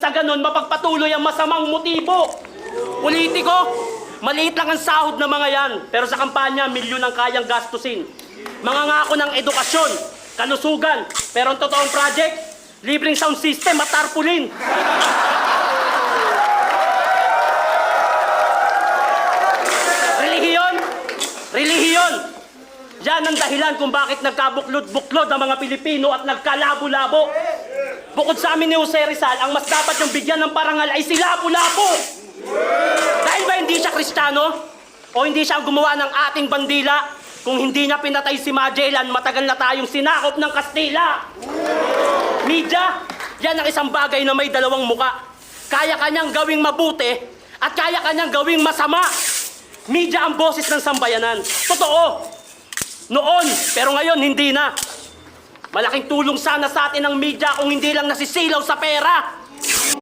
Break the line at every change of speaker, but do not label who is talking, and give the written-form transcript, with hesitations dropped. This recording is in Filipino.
Sa ganun, mapagpatuloy ang masamang motibo. Politiko, maliit lang ang sahod ng mga yan. Pero sa kampanya, milyon ang kayang gastusin. Mga ngako ng edukasyon, kalusugan. Pero ang totoong project, libreng sound system at tarpaulin. Relihiyon. Yan ang dahilan kung bakit nagkabuklod-buklod ang mga Pilipino at nagkalabo-labo. Bukod sa amin ni Jose Rizal, ang mas dapat yung bigyan ng parangal ay si Lapu-Lapu. Dahil ba hindi siya Kristiyano? O hindi siya ang gumawa ng ating bandila? Kung hindi niya pinatay si Magellan, matagal na tayong sinakop ng Kastila. Media, yan ang isang bagay na may dalawang muka. Kaya kanyang gawing mabuti at kaya kanyang gawing masama. Media ang boses ng sambayanan. Totoo. Noon, pero ngayon hindi na. Malaking tulong sana sa atin ang media kung hindi lang nasisilaw sa pera.